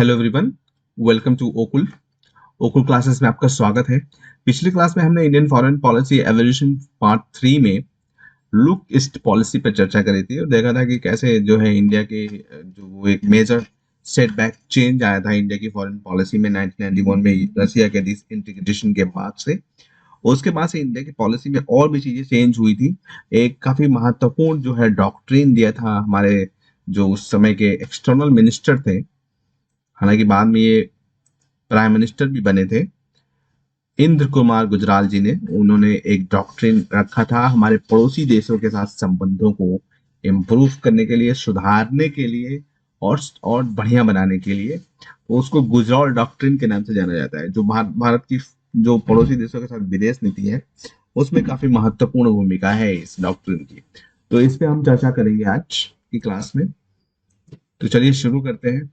Hello everyone, welcome to ओकुल। ओकुल classes में आपका स्वागत है। पिछली क्लास में हमने Indian foreign policy evolution part 3 में लुक ईस्ट पॉलिसी पर चर्चा करी थी और देखा था कि कैसे जो है इंडिया के जो वो एक मेजर सेटबैक चेंज आया था इंडिया की फॉरेन पॉलिसी में 1991 में रसिया के इंटीग्रेशन के बाद से। उसके बाद से इंडिया की पॉलिसी में और भी चीजें चेंज हुई थी। एक काफी महत्वपूर्ण जो है डॉक्ट्रिन दिया था हमारे जो उस समय के एक्सटर्नल मिनिस्टर थे, हालांकि बाद में ये प्राइम मिनिस्टर भी बने थे, इंद्र कुमार गुजराल जी ने। उन्होंने एक डॉक्ट्रिन रखा था हमारे पड़ोसी देशों के साथ संबंधों को इम्प्रूव करने के लिए, सुधारने के लिए और बढ़िया बनाने के लिए। तो उसको गुजराल डॉक्ट्रिन के नाम से जाना जाता है, जो भारत की जो पड़ोसी देशों के साथ विदेश नीति है उसमें काफी महत्वपूर्ण भूमिका है इस डॉक्ट्रिन की। तो इस पे हम चर्चा करेंगे आज की क्लास में। तो चलिए शुरू करते हैं।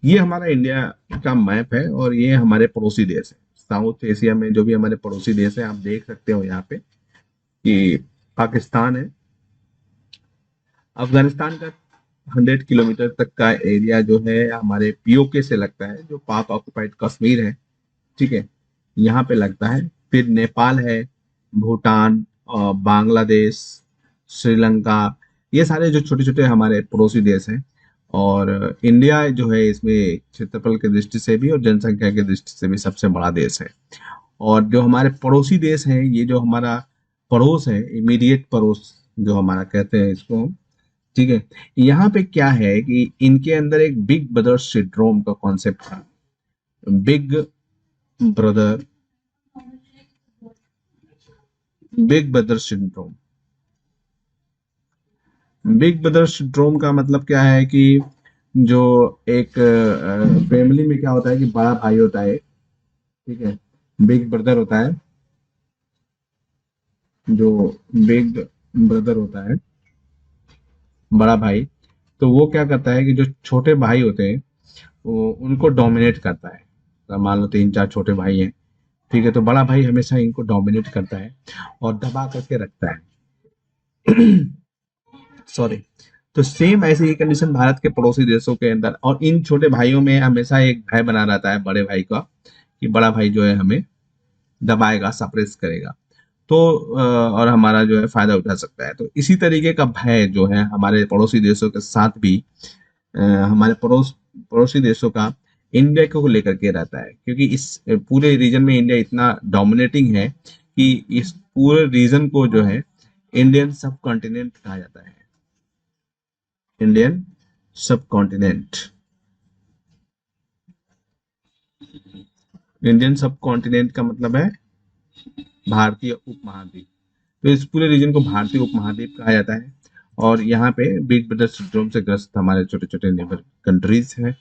ये हमारा इंडिया का मैप है और ये हमारे पड़ोसी देश है। साउथ एशिया में जो भी हमारे पड़ोसी देश है आप देख सकते हो यहाँ पे कि पाकिस्तान है, अफगानिस्तान का 100 किलोमीटर तक का एरिया जो है हमारे पीओके से लगता है, जो पाक ऑक्युपाइड कश्मीर है, ठीक है, यहाँ पे लगता है। फिर नेपाल है, भूटान, बांग्लादेश, श्रीलंका, ये सारे जो छोटे छोटे हमारे पड़ोसी देश हैं। और इंडिया जो है इसमें क्षेत्रफल की दृष्टि से भी और जनसंख्या की दृष्टि से भी सबसे बड़ा देश है। और जो हमारे पड़ोसी देश हैं, ये जो हमारा पड़ोस है, इमीडिएट पड़ोस जो हमारा कहते हैं इसको, ठीक है, यहाँ पे क्या है कि इनके अंदर एक बिग ब्रदर सिंड्रोम का कॉन्सेप्ट था। Big brother big brother syndrome. Big brother syndrome का मतलब क्या है कि जो एक फैमिली में क्या होता है कि बड़ा भाई होता है, ठीक है, बिग ब्रदर होता है, जो बिग ब्रदर होता है, बड़ा भाई। तो वो क्या करता है कि जो छोटे भाई होते हैं वो उनको डोमिनेट करता है। तो मान लो 3-4 छोटे भाई हैं, ठीक है, तो बड़ा भाई हमेशा इनको डोमिनेट करता है और दबा करके रखता है। सॉरी। तो सेम ऐसी ही कंडीशन भारत के पड़ोसी देशों के अंदर, और इन छोटे भाइयों में हमेशा एक भय बना रहता है बड़े भाई का, कि बड़ा भाई जो है हमें दबाएगा, सप्रेस करेगा, तो और हमारा जो है फायदा उठा सकता है। तो इसी तरीके का भय जो है हमारे पड़ोसी देशों के साथ भी हमारे पड़ोसी देशों का इंडिया को लेकर के रहता है, क्योंकि इस पूरे रीजन में इंडिया इतना डोमिनेटिंग है कि इस पूरे रीजन को जो है इंडियन सब कॉन्टिनेंट कहा जाता है। इंडियन सब कॉन्टिनेंट, इंडियन सब कॉन्टिनेंट का मतलब है भारतीय उपमहाद्वीप। तो इस पूरे रीजन को भारतीय उपमहाद्वीप कहा जाता है। और यहाँ पे बिग ब्रदर सिंड्रोम से ग्रस्त हमारे छोटे छोटे नेबर कंट्रीज हैं।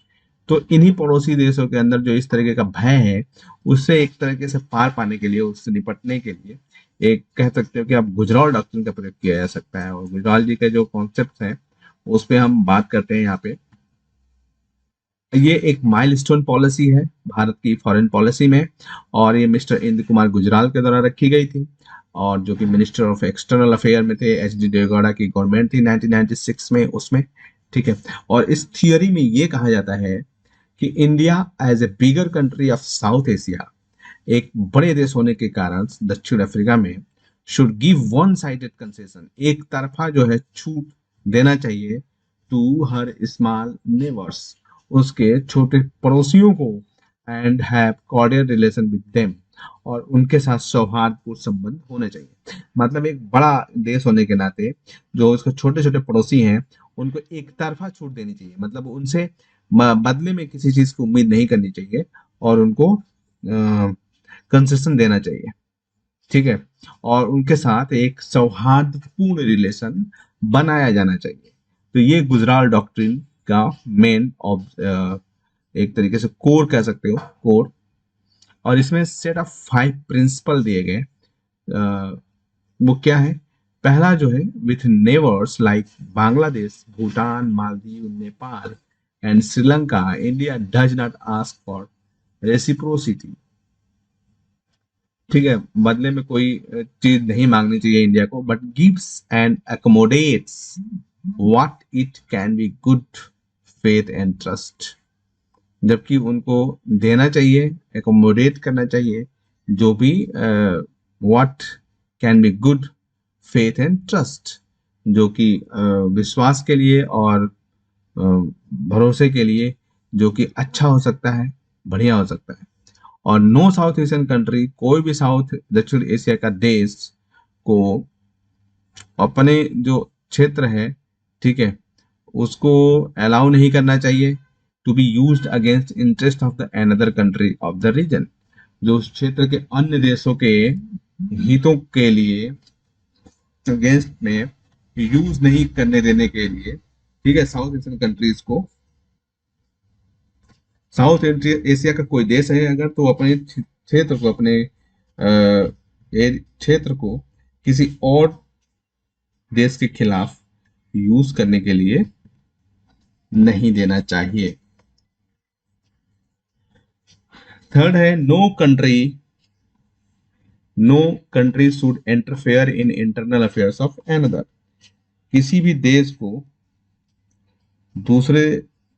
तो इन्हीं पड़ोसी देशों के अंदर जो इस तरीके का भय है, उससे एक तरीके से पार पाने के लिए, उससे निपटने के लिए एक कह सकते हो कि अब गुजराल डॉक्ट्रिन का प्रयोग किया जा सकता है। और गुजराल जी के जो कॉन्सेप्ट हैं उस पर हम बात करते हैं यहाँ पे। ये एक माइलस्टोन पॉलिसी है भारत की फॉरेन पॉलिसी में, और ये मिस्टर इंद्र कुमार गुजराल के द्वारा रखी गई थी, और जो कि मिनिस्टर ऑफ एक्सटर्नल अफेयर में थे, एच डी देवेगौड़ा की गवर्नमेंट थी 1996 में उसमें, ठीक है। और इस थियोरी में ये कहा जाता है कि India as a bigger country of South Asia, एक बड़े देश होने के कारण दक्षिण अफ्रीका में, should give one sided concession, एक तरफा जो है छूट देना चाहिए, टू हर स्मॉल नेबर्स, उसके छोटे पड़ोसियों को, and have cordial relation with them, और उनके साथ सौहार्दपूर्ण संबंध होने चाहिए। मतलब एक बड़ा देश होने के नाते जो उसके छोटे छोटे पड़ोसी हैं उनको एक तरफा छूट देनी चाहिए, मतलब उनसे बदले में किसी चीज की उम्मीद नहीं करनी चाहिए और उनको कंसेशन देना चाहिए, ठीक है, और उनके साथ एक सौहार्दपूर्ण रिलेशन बनाया जाना चाहिए। तो ये गुजराल डॉक्ट्रिन का मेन एक तरीके से कोर कह सकते हो, कोर। और इसमें सेट ऑफ 5 प्रिंसिपल दिए गए। वो क्या है? पहला जो है, with neighbours like Bangladesh, Bhutan, Maldives, Nepal and Sri Lanka, India does not ask for reciprocity, ठीक है, बदले में कोई चीज नहीं मांगनी चाहिए इंडिया को, but gives and accommodates what it can be good faith and trust. जबकि उनको देना चाहिए, एकोमोडेट करना चाहिए जो भी what can be good faith and trust, जो कि विश्वास के लिए और भरोसे के लिए जो कि अच्छा हो सकता है, बढ़िया हो सकता है। और नो साउथ एशियन कंट्री, कोई भी साउथ दक्षिण एशिया का देश को अपने जो क्षेत्र है, ठीक है, उसको अलाउ नहीं करना चाहिए to be used against interest of the another country of the region, जो उस क्षेत्र के अन्य देशों के हितों के लिए अगेंस्ट में यूज नहीं करने देने के लिए, ठीक है, साउथ एशियन कंट्रीज को, साउथ एशिया का कोई देश है अगर, तो अपने क्षेत्र को, अपने क्षेत्र को किसी और देश के खिलाफ यूज करने के लिए नहीं देना चाहिए। थर्ड है no country should interfere in internal affairs of another, किसी भी देश को दूसरे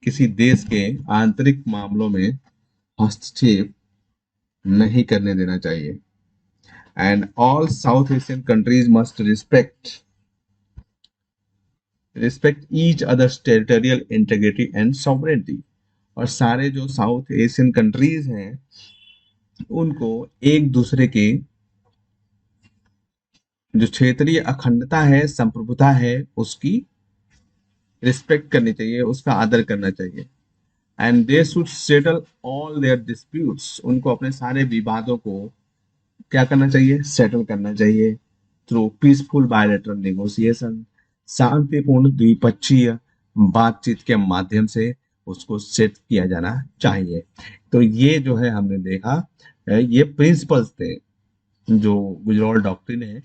किसी देश के आंतरिक मामलों में हस्तक्षेप नहीं करने देना चाहिए। And all south Asian countries must respect each others territorial integrity and sovereignty, और सारे जो साउथ एशियन कंट्रीज हैं उनको एक दूसरे के जो क्षेत्रीय अखंडता है, संप्रभुता है, उसकी रिस्पेक्ट करनी चाहिए, उसका आदर करना चाहिए। And they should settle all their disputes, उनको अपने सारे विवादों को क्या करना चाहिए, सेटल करना चाहिए थ्रू पीसफुल बायलैटरल नेगोशिएशन, शांतिपूर्ण द्विपक्षीय बातचीत के माध्यम से उसको सेट किया जाना चाहिए। तो ये जो है हमने देखा, ये प्रिंसिपल्स थे जो गुजराल डॉक्ट्रिन है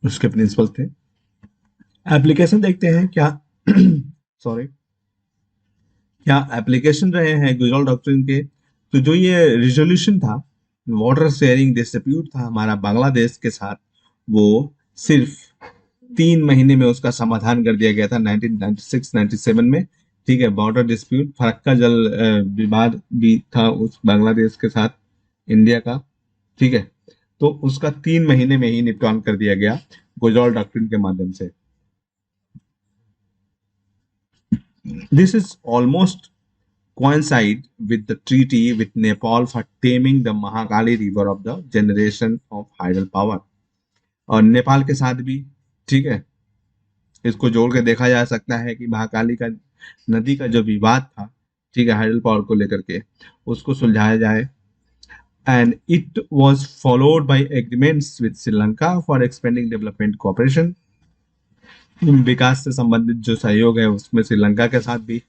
उसके प्रिंसिपल थे। एप्लीकेशन देखते हैं क्या सॉरी, क्या एप्लीकेशन रहे हैं गुजराल डॉक्ट्रिन के। तो जो ये रिजोल्यूशन था, वाटर शेयरिंग डिस्प्यूट था हमारा बांग्लादेश के साथ, वो सिर्फ 3 महीने में उसका समाधान कर दिया गया था 1996-97 में, ठीक है। बॉर्डर डिस्प्यूट, फरक्का जल विवाद भी था उस बांग्लादेश के साथ इंडिया का, ठीक है। तो उसका 3 महीने में ही निपटान कर दिया गया गुजराल डॉक्ट्रिन के माध्यम से। This is almost coincide with the treaty with Nepal for taming the Mahakali river of the generation of hydel power, और नेपाल के साथ भी, ठीक है, इसको जोड़ के देखा जा सकता है कि महाकाली का नदी का जो विवाद था, ठीक है, हाइडल पावर को लेकर के, उसको सुलझाया जाए। And it was followed by agreements with Sri Lanka for expanding development cooperation, विकास से संबंधित जो सहयोग है उसमें श्रीलंका के साथ भी।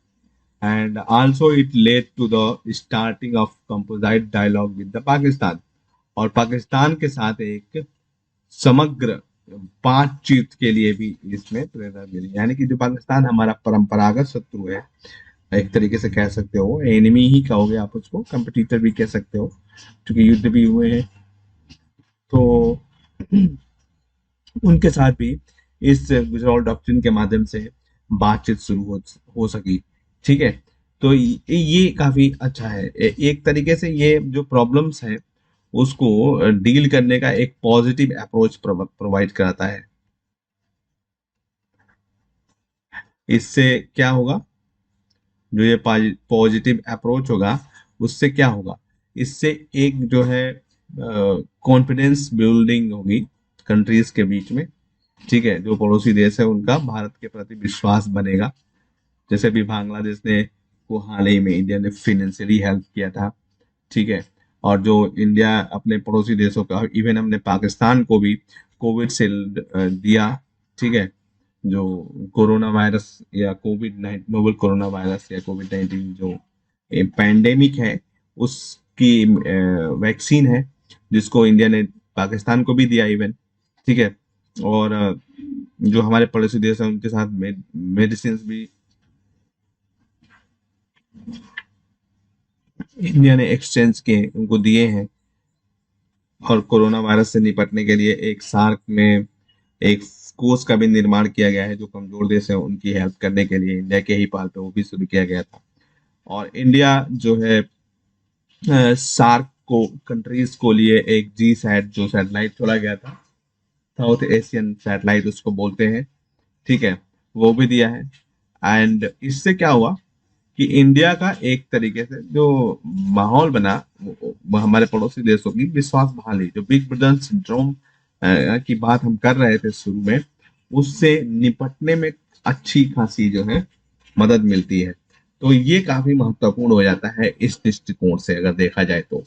And also it led to the starting of composite dialogue with the Pakistan, और पाकिस्तान के साथ एक समग्र बातचीत के लिए भी इसमें प्रेरणा मिली। यानी कि जो पाकिस्तान हमारा परंपरागत शत्रु है, एक तरीके से कह सकते हो, एनिमी ही कहोगे आप उसको, कंपटीटर भी कह सकते हो, क्योंकि युद्ध भी हुए हैं, तो उनके साथ भी इस गुजराल डॉक्ट्रिन के माध्यम से बातचीत शुरू हो सकी, ठीक है। तो ये काफी अच्छा है, एक तरीके से ये जो प्रॉब्लम्स है उसको डील करने का एक पॉजिटिव अप्रोच प्रोवाइड कराता है। इससे क्या होगा, जो ये पॉजिटिव अप्रोच होगा उससे क्या होगा, इससे एक जो है कॉन्फिडेंस बिल्डिंग होगी कंट्रीज के बीच में, ठीक है। जो पड़ोसी देश है उनका भारत के प्रति विश्वास बनेगा। जैसे भी बांग्लादेश ने को हाल ही में इंडिया ने फाइनेंशियली हेल्प किया था, ठीक है। और जो इंडिया अपने पड़ोसी देशों का, इवन हमने पाकिस्तान को भी कोविड से दिया, ठीक है। जो कोरोना वायरस या नोवेल कोरोना वायरस या कोविड-19 जो पैंडेमिक है उसकी वैक्सीन है, जिसको इंडिया ने पाकिस्तान को भी दिया इवन, ठीक है। और जो हमारे पड़ोसी देश हैं उनके साथ मेडिसिन भी इंडिया ने एक्सचेंज के उनको दिए हैं। और कोरोना वायरस से निपटने के लिए एक सार्क में एक कोष का भी निर्माण किया गया है, जो कमजोर देश है उनकी हेल्प करने के लिए इंडिया के ही पहल पे वो भी शुरू किया गया था। और इंडिया जो है सार्क को कंट्रीज को लिए एक जी सैट जो सैटेलाइट छोड़ा गया था, साउथ एशियन सैटेलाइट उसको बोलते हैं, ठीक है, वो भी दिया है। एंड इससे क्या हुआ कि इंडिया का एक तरीके से जो माहौल बना, वो हमारे पड़ोसी देशों की विश्वास बहाली, जो बिग ब्रदर सिंड्रोम की बात हम कर रहे थे शुरू में, उससे निपटने में अच्छी खासी जो है मदद मिलती है। तो ये काफी महत्वपूर्ण हो जाता है इस दृष्टिकोण से अगर देखा जाए तो।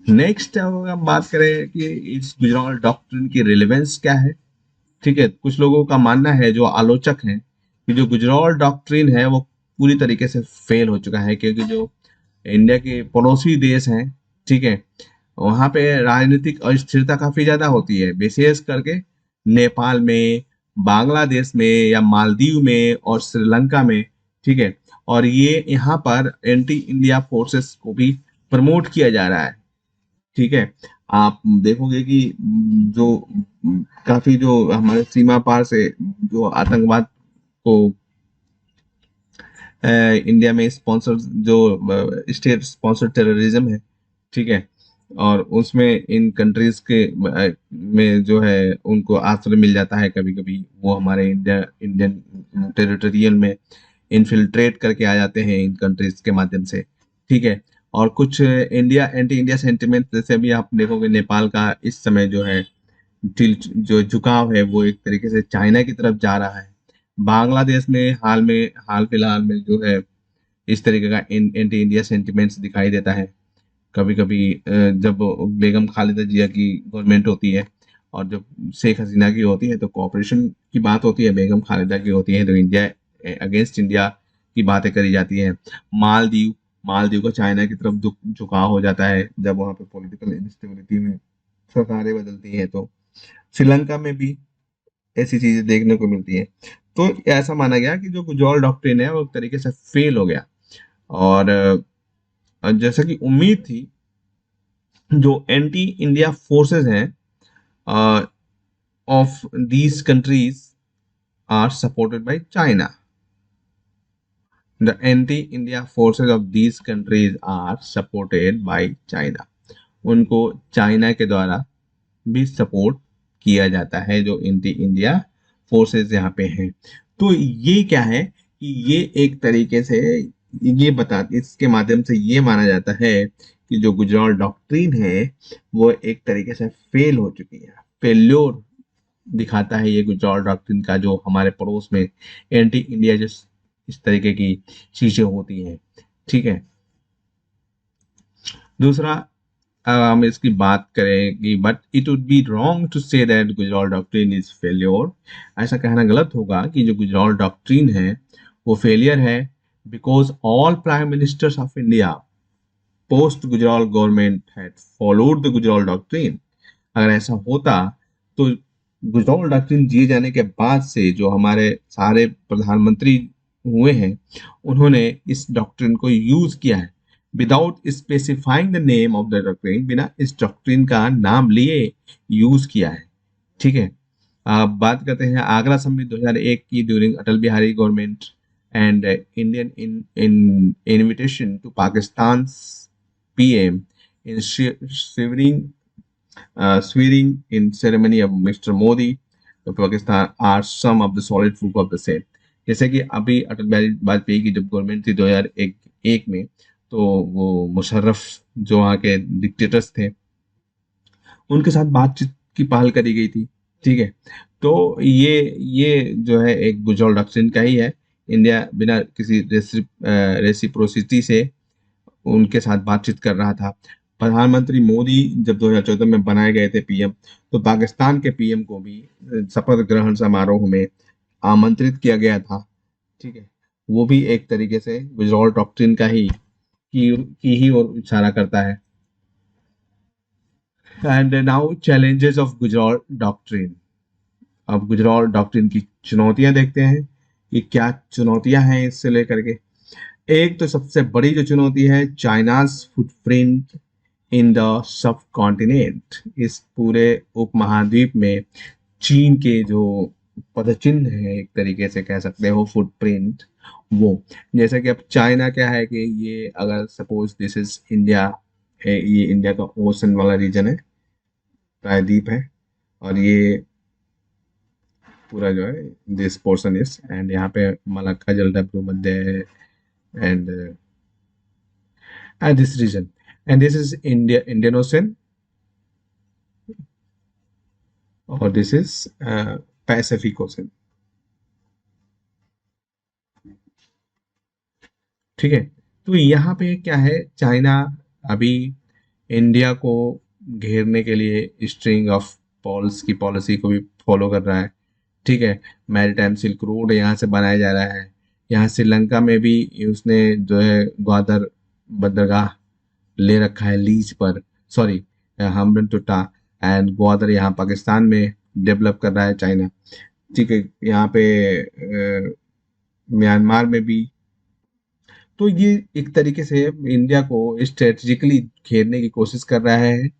नेक्स्ट अगर हम बात करें कि इस गुजराल डॉक्ट्रिन की रिलेवेंस क्या है, ठीक है, कुछ लोगों का मानना है जो आलोचक हैं कि जो गुजराल डॉक्ट्रिन है वो पूरी तरीके से फेल हो चुका है, क्योंकि जो इंडिया के पड़ोसी देश हैं, ठीक है, वहां पे राजनीतिक अस्थिरता काफी ज्यादा होती है, विशेष करके नेपाल में, बांग्लादेश में या मालदीव में और श्रीलंका में, ठीक है। और ये यहाँ पर एंटी इंडिया फोर्सेस को भी प्रमोट किया जा रहा है, ठीक है। आप देखोगे कि जो काफी जो हमारे सीमा पार से जो आतंकवाद को इंडिया में स्पॉन्सर, जो स्टेट स्पॉन्सर टेररिज्म है, ठीक है, और उसमें इन कंट्रीज के में जो है उनको आश्रय मिल जाता है कभी कभी, वो हमारे इंडियन टेरिटोरियल में इन्फिल्ट्रेट करके आ जाते हैं इन कंट्रीज के माध्यम से, ठीक है। और कुछ इंडिया एंटी इंडिया सेंटिमेंट, जैसे भी आप देखोगे नेपाल का इस समय जो है टिल्ट, जो झुकाव है वो एक तरीके से चाइना की तरफ जा रहा है। बांग्लादेश में हाल फिलहाल में जो है इस तरीके का एंटी इंडिया सेंटिमेंट्स दिखाई देता है। कभी कभी जब बेगम खालिदा जिया की गवर्नमेंट होती है और जब शेख हसीना की होती है तो कोऑपरेशन की बात होती है, बेगम खालिदा की होती है तो इंडिया अगेंस्ट इंडिया की बातें करी जाती है। मालदीव मालदीव को चाइना की तरफ झुकाव हो जाता है जब वहाँ पे पॉलिटिकल इंस्टेबिलिटी में सरकारें बदलती हैं। तो श्रीलंका में भी ऐसी चीजें देखने को मिलती हैं। तो ऐसा माना गया कि जो गुजराल डॉक्ट्रिन है वो एक तरीके से फेल हो गया। और जैसा कि उम्मीद थी, जो एंटी इंडिया फोर्सेस हैं of these countries are supported by China. The anti India forces of these countries are supported by China. उनको चाइना के द्वारा भी सपोर्ट किया जाता है, जो एंटी इंडिया फोर्सेस यहाँ पे हैं। तो ये क्या है कि ये एक तरीके से ये बता, इसके माध्यम से ये माना जाता है कि जो गुजराल डॉक्ट्रिन है वो एक तरीके से फेल हो चुकी है, फेल्योर दिखाता है ये गुजराल डॉक्ट्रिन का, जो हमारे पड़ोस में एंटी इंडिया जो इस तरीके की चीजें होती हैं, ठीक है। दूसरा, हम इसकी बात करें कि but it would be wrong to say that Gujral doctrine is failure. ऐसा कहना गलत होगा कि जो गुजराल डॉक्ट्रिन है वो फेलियर है, because all prime ministers of India post Gujral government had followed the Gujral doctrine. अगर ऐसा होता तो गुजराल डॉक्ट्रिन दिए जाने के बाद से जो हमारे सारे प्रधानमंत्री हुए हैं उन्होंने इस डॉक्ट्रिन को यूज किया है without specifying the name of the doctrine, बिना इस डॉक्ट्रिन का नाम लिए यूज किया है, ठीक है। अब बात करते हैं आगरा समिट 2001 की, during Atal Bihari government and Indian in invitation to Pakistan PM in swearing in ceremony of Mr. Modi of Pakistan are some of the solid proof of the same। जैसे कि अभी अटल बिहारी वाजपेयी की जब गवर्नमेंट थी 2001 में, तो वो मुशर्रफ जो वहाँ के डिक्टेटर्स थे उनके साथ बातचीत की पहल करी गई थी, ठीक है। तो ये जो है एक गुजराल डॉक्ट्रिन का ही है। इंडिया बिना किसी रेसिप्रोसिटी से उनके साथ बातचीत कर रहा था। प्रधानमंत्री मोदी जब 2014 में बनाए गए थे पीएम, तो पाकिस्तान के पीएम को भी शपथ ग्रहण समारोह में आमंत्रित किया गया था, ठीक है। वो भी एक तरीके से गुजराल डॉक्ट्रिन का ही की ही और इशारा करता है। And now challenges of Gujral doctrine. अब गुजराल डॉक्ट्रिन की चुनौतियां देखते हैं कि क्या चुनौतियां हैं इससे लेकर के। एक तो सबसे बड़ी जो चुनौती है, China's footprint in the sub continent, इस पूरे उपमहाद्वीप में चीन के जो पदचिन्ह है, एक तरीके से कह सकते हो फुटप्रिंट, वो जैसे कि अब चाइना क्या है कि ये अगर सपोज दिस इज इंडिया, ये इंडिया का ओशन वाला रीजन है, प्रायद्वीप है, और ये पूरा जो है दिस पोर्शन इज, एंड यहाँ पे मलक्का जल डब्ल्यू मध्य है, and this region, and this is India Indian ocean, और दिस इज पैसिफिक ओशन। ठीक है, तो यहाँ पे क्या है, चाइना अभी इंडिया को घेरने के लिए स्ट्रिंग ऑफ पॉल्स की पॉलिसी को भी फॉलो कर रहा है। ठीक है, मैरीटाइम सिल्क रोड यहाँ से बनाया जा रहा है। यहाँ श्रीलंका में भी उसने जो है ग्वादर बंदरगाह ले रखा है लीज पर, सॉरी हम्बन टोटा, एंड ग्वादर यहाँ पाकिस्तान में डेवलप कर रहा है चाइना। ठीक है, यहाँ पे म्यांमार में भी। तो ये एक तरीके से इंडिया को स्ट्रेटेजिकली घेरने की कोशिश कर रहा है,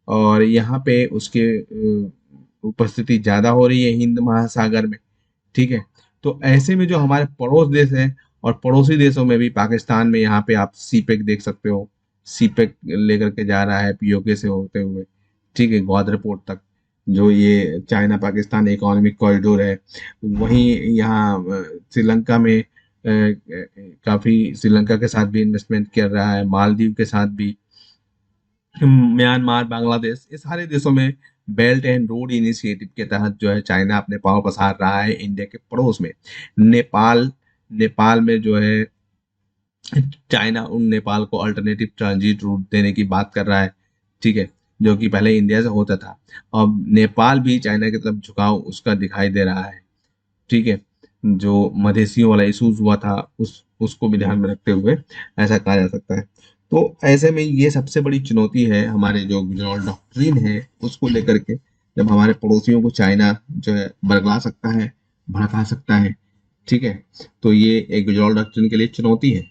और यहाँ पे उसके उपस्थिति ज़्यादा हो रही है हिंद महासागर में। ठीक है, तो ऐसे में जो हमारे पड़ोस देश हैं, और पड़ोसी देशों में भी पाकिस्तान में यहाँ पे आप सीपेक देख सकते हो, सीपेक लेकर के जा रहा है पीओके से होते हुए, ठीक है, ग्वादर पोर्ट तक, जो ये चाइना पाकिस्तान इकोनॉमिक कॉरिडोर है। वहीं यहाँ श्रीलंका में काफी श्रीलंका के साथ भी इन्वेस्टमेंट कर रहा है, मालदीव के साथ भी, म्यांमार, बांग्लादेश, ये सारे देशों में बेल्ट एंड रोड इनिशिएटिव के तहत जो है चाइना अपने पांव पसार रहा है इंडिया के पड़ोस में। नेपाल, नेपाल में जो है चाइना उन नेपाल को अल्टरनेटिव ट्रांजिट रूट देने की बात कर रहा है। ठीक है, जो कि पहले इंडिया से होता था, अब नेपाल भी चाइना की तरफ झुकाव उसका दिखाई दे रहा है। ठीक है, जो मधेसियों वाला इशूज हुआ था उसको भी ध्यान में रखते हुए ऐसा कहा जा सकता है। तो ऐसे में ये सबसे बड़ी चुनौती है हमारे जो गुजरात डॉक्ट्रिन है उसको लेकर के, जब हमारे पड़ोसियों को चाइना जो है बरगला सकता है, भड़का सकता है। ठीक है, तो ये एक गुजरात डॉक्ट्रिन के लिए चुनौती है,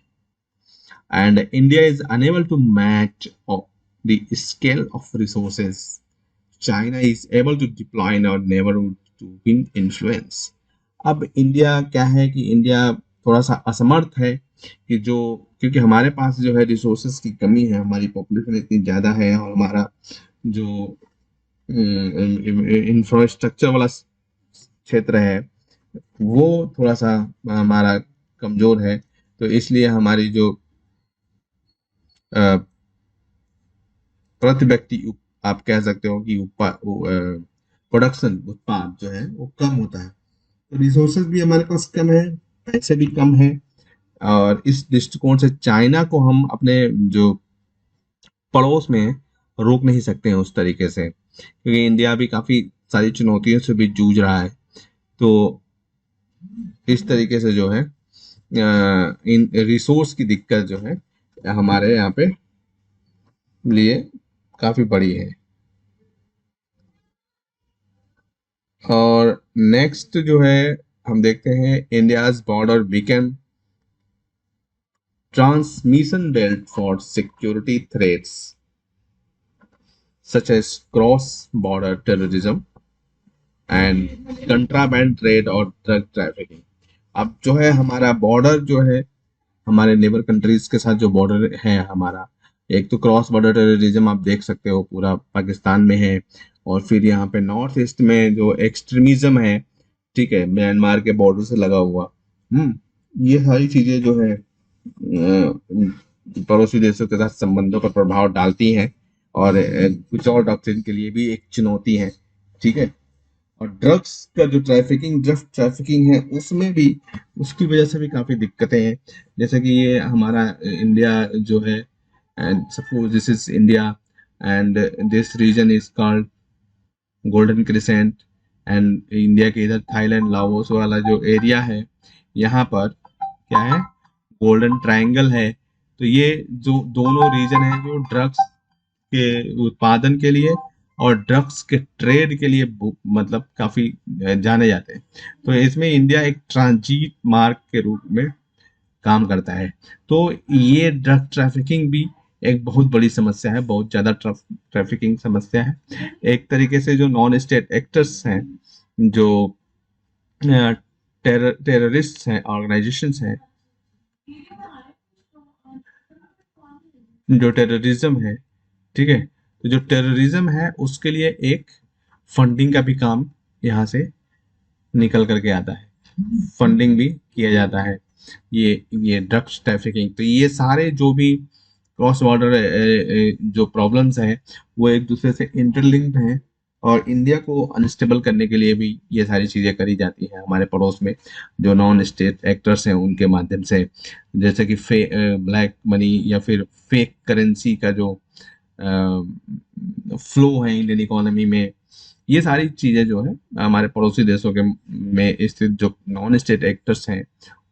and India is unable to match the scale of resources China is able to deploy in our neighborhood to win influence। अब इंडिया क्या है कि इंडिया थोड़ा सा असमर्थ है कि जो, क्योंकि हमारे पास जो है रिसोर्सेज की कमी है, हमारी पॉपुलेशन इतनी ज़्यादा है, और हमारा जो इंफ्रास्ट्रक्चर वाला क्षेत्र है वो थोड़ा सा हमारा कमज़ोर है। तो इसलिए हमारी जो प्रति व्यक्ति आप कह सकते हो कि प्रोडक्शन उत्पाद जो है वो कम होता है, तो रिसोर्सेज भी हमारे पास कम है, पैसे भी कम है, और इस दृष्टिकोण से चाइना को हम अपने जो पड़ोस में रोक नहीं सकते हैं उस तरीके से, क्योंकि इंडिया भी काफ़ी सारी चुनौतियों से भी जूझ रहा है। तो इस तरीके से जो है इन रिसोर्स की दिक्कत जो है हमारे यहाँ पे लिए काफ़ी बड़ी है। और नेक्स्ट जो है हम देखते हैं, India's border weekend transmission belt for security threats such as cross-border terrorism and contraband trade और drug trafficking। अब जो है हमारा बॉर्डर जो है हमारे नेबर कंट्रीज के साथ जो बॉर्डर है हमारा, एक तो क्रॉस बॉर्डर टेररिज्म आप देख सकते हो पूरा पाकिस्तान में है, और फिर यहाँ पे नॉर्थ ईस्ट में जो एक्सट्रीमिज्म है, ठीक है, म्यांमार के बॉर्डर से लगा हुआ, ये सारी चीजें जो है पड़ोसी देशों के साथ संबंधों पर प्रभाव डालती हैं, और कुछ और डॉक्ट्रिन के लिए भी एक चुनौती है। ठीक है, और ड्रग्स का जो ड्रग ट्रैफिकिंग है उसमें भी, उसकी वजह से भी काफ़ी दिक्कतें हैं। जैसे कि ये हमारा इंडिया जो है, and suppose this is India and this region is called golden crescent, and India के इधर थाईलैंड लाओस वाला जो एरिया है, यहाँ पर क्या है, गोल्डन ट्रायंगल है। तो ये जो दोनों रीजन है जो ड्रग्स के उत्पादन के लिए और ड्रग्स के ट्रेड के लिए मतलब काफी जाने जाते हैं। तो इसमें इंडिया एक ट्रांजिट मार्ग के रूप में काम करता है। तो ये ड्रग ट्रैफिकिंग भी एक बहुत बड़ी समस्या है, बहुत ज़्यादा ट्रैफिकिंग समस्या है। एक तरीके से जो नॉन स्टेट एक्टर्स हैं, जो टेररिस्ट हैं, ऑर्गेनाइजेशंस हैं, जो टेररिज्म है, ठीक है, तो जो टेररिज्म है उसके लिए एक फंडिंग का भी काम यहाँ से निकल करके आता है, फंडिंग भी किया जाता है। ये ड्रग्स ट्रैफिकिंग, तो ये सारे जो भी क्रॉस बॉर्डर जो प्रॉब्लम्स हैं वो एक दूसरे से इंटरलिंक्ड हैं, और इंडिया को अनस्टेबल करने के लिए भी ये सारी चीज़ें करी जाती हैं हमारे पड़ोस में, जो नॉन स्टेट एक्टर्स हैं उनके माध्यम से, जैसे कि ब्लैक मनी या फिर फेक करेंसी का जो फ्लो है इंडियन इकोनॉमी में। ये सारी चीज़ें जो है हमारे पड़ोसी देशों के में स्थित जो नॉन स्टेट एक्टर्स हैं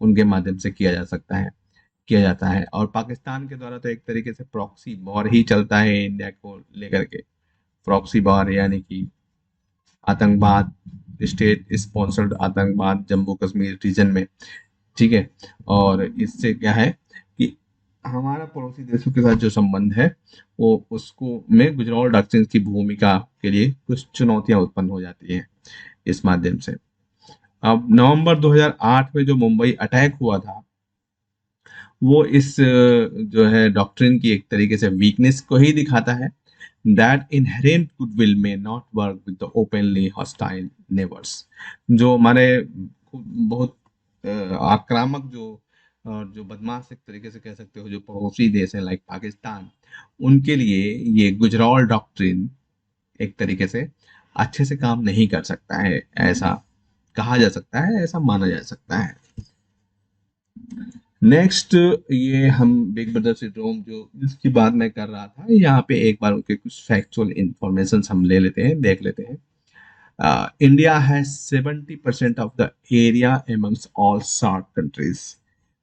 उनके माध्यम से किया जा सकता है, किया जाता है। और पाकिस्तान के द्वारा तो एक तरीके से प्रॉक्सी वॉर ही चलता है इंडिया को लेकर के। प्रॉक्सी वॉर यानी कि आतंकवाद, स्टेट स्पॉन्सर्ड आतंकवाद जम्मू कश्मीर रीजन में, ठीक है। और इससे क्या है कि हमारा पड़ोसी देशों के साथ जो संबंध है वो उसको में गुजराल डॉक्ट्रिन की भूमिका के लिए कुछ चुनौतियां उत्पन्न हो जाती हैं इस माध्यम से। अब नवंबर 2008 में जो मुंबई अटैक हुआ था, वो इस जो है डॉक्ट्रिन की एक तरीके से वीकनेस को ही दिखाता है, दैट इनहेरेंट गुडविल में not work with the openly hostile neighbours. जो हमारे बहुत आक्रामक जो बदमाश एक तरीके से कह सकते हो जो पड़ोसी देश है लाइक पाकिस्तान, उनके लिए ये गुजराल डॉक्ट्रिन एक तरीके से अच्छे से काम नहीं कर सकता है, ऐसा कहा जा सकता है, ऐसा माना जा सकता है। नेक्स्ट, ये हम बिग ब्रदर सिंड्रोम जो इसकी बात मैं कर रहा था, यहाँ पे एक बार उनके कुछ फैक्चुअल इंफॉर्मेशन हम ले लेते हैं, देख लेते हैं। India has 70% of the area amongst all SAARC countries.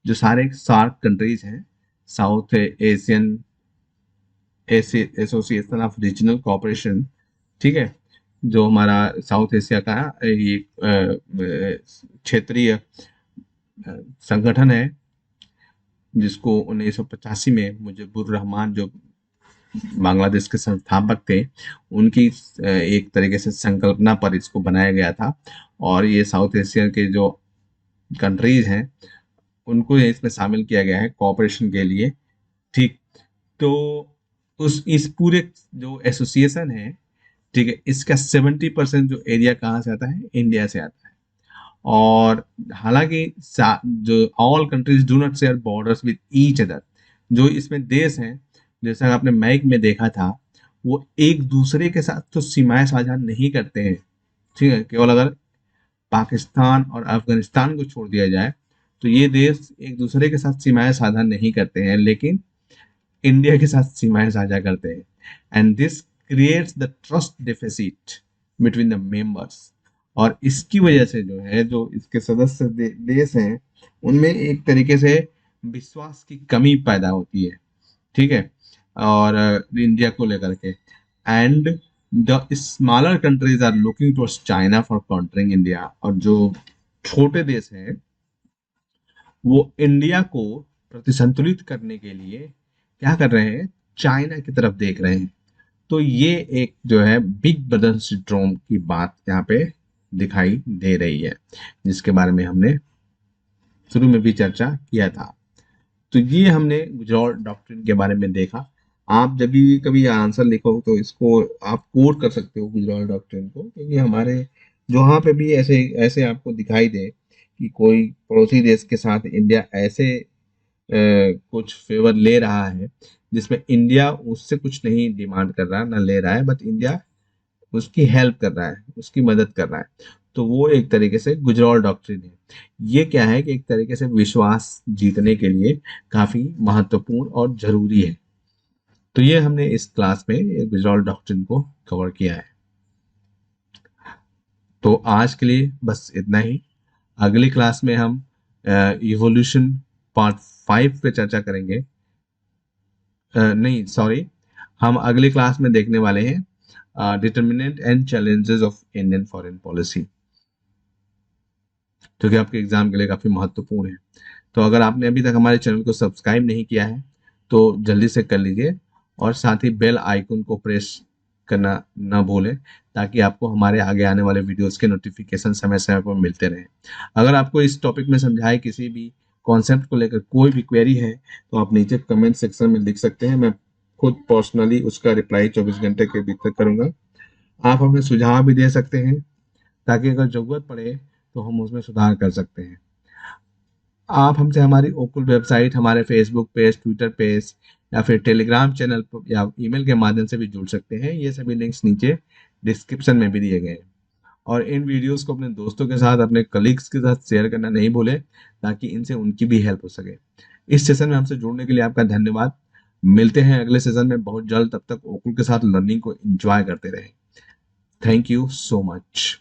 जो सारे सार्क कंट्रीज हैं, South Asian Association of Regional Cooperation, ठीक है, जो हमारा साउथ एशिया का ये क्षेत्रीय संगठन है, जिसको 1985 में मुजीबुर रहमान जो बांग्लादेश के संस्थापक थे, उनकी एक तरीके से संकल्पना पर इसको बनाया गया था। और ये साउथ एशिया के जो कंट्रीज हैं उनको इसमें शामिल किया गया है कोऑपरेशन के लिए, ठीक। तो उस इस पूरे जो एसोसिएशन है, ठीक है, इसका 70% जो एरिया कहाँ से आता है, इंडिया से आता है। और हालांकि जो all countries do not share borders with each other, जो इसमें देश हैं, जैसा आपने मैप में देखा था, वो एक दूसरे के साथ तो सीमाएं साझा नहीं करते हैं, ठीक है। केवल अगर पाकिस्तान और अफगानिस्तान को छोड़ दिया जाए तो ये देश एक दूसरे के साथ सीमाएं साझा नहीं करते हैं, लेकिन इंडिया के साथ सीमाएं साझा करते हैं। And this creates the trust deficit between the members. और इसकी वजह से जो है, जो इसके सदस्य देश हैं, उनमें एक तरीके से विश्वास की कमी पैदा होती है, ठीक है, और इंडिया को लेकर के। And the smaller countries are looking towards China for countering India. और जो छोटे देश हैं वो इंडिया को प्रतिसंतुलित करने के लिए क्या कर रहे हैं, चाइना की तरफ देख रहे हैं। तो ये एक जो है बिग ब्रदर सिंड्रोम की बात यहाँ पे दिखाई दे रही है, जिसके बारे में हमने शुरू में भी चर्चा किया था। तो ये हमने गुजराल डॉक्ट्रिन के बारे में देखा। आप जब भी कभी आंसर लिखो तो इसको आप कोट कर सकते हो गुजराल डॉक्ट्रिन को, क्योंकि हमारे जहाँ पे भी ऐसे ऐसे आपको दिखाई दे कि कोई पड़ोसी देश के साथ इंडिया ऐसे कुछ फेवर ले रहा है जिसमें इंडिया उससे कुछ नहीं डिमांड कर रहा, ना ले रहा है, बट इंडिया उसकी हेल्प कर रहा है, उसकी मदद कर रहा है, तो वो एक तरीके से गुजराल डॉक्ट्रिन है। ये क्या है कि एक तरीके से विश्वास जीतने के लिए काफी महत्वपूर्ण और जरूरी है। तो ये हमने इस क्लास में गुजराल डॉक्ट्रिन को कवर किया है। तो आज के लिए बस इतना ही। अगली क्लास में हम इवोल्यूशन पार्ट 5 पे चर्चा करेंगे। नहीं सॉरी, हम अगली क्लास में देखने वाले हैं determinant and challenges of Indian foreign policy, जो कि आपके एग्जाम के लिए काफी महत्वपूर्ण है। तो अगर आपने अभी तक हमारे चैनल को सब्सक्राइब नहीं किया है तो जल्दी से कर लीजिए और साथ ही बेल आइकन को प्रेस करना ना भूलें, ताकि आपको हमारे आगे आने वाले वीडियोस के नोटिफिकेशन समय समय पर मिलते रहें। अगर आपको इस टॉपिक में समझाए किसी भी कॉन्सेप्ट को लेकर कोई भी क्वेरी है तो आप नीचे कमेंट सेक्शन में लिख सकते हैं, मैं खुद पर्सनली उसका रिप्लाई 24 घंटे के भीतर करूंगा। आप हमें सुझाव भी दे सकते हैं, ताकि अगर जरूरत पड़े तो हम उसमें सुधार कर सकते हैं। आप हमसे हमारी ओकुल वेबसाइट, हमारे फेसबुक पेज, ट्विटर पेज या फिर टेलीग्राम चैनल या ईमेल के माध्यम से भी जुड़ सकते हैं। ये सभी लिंक्स नीचे डिस्क्रिप्शन में भी दिए गए हैं। और इन वीडियोस को अपने दोस्तों के साथ, अपने कलीग्स के साथ शेयर करना नहीं भूलें, ताकि इनसे उनकी भी हेल्प हो सके। इस सेशन में हमसे जुड़ने के लिए आपका धन्यवाद। मिलते हैं अगले सेशन में बहुत जल्द। तब तक ओकुल के साथ लर्निंग को एंजॉय करते रहें। Thank you so much.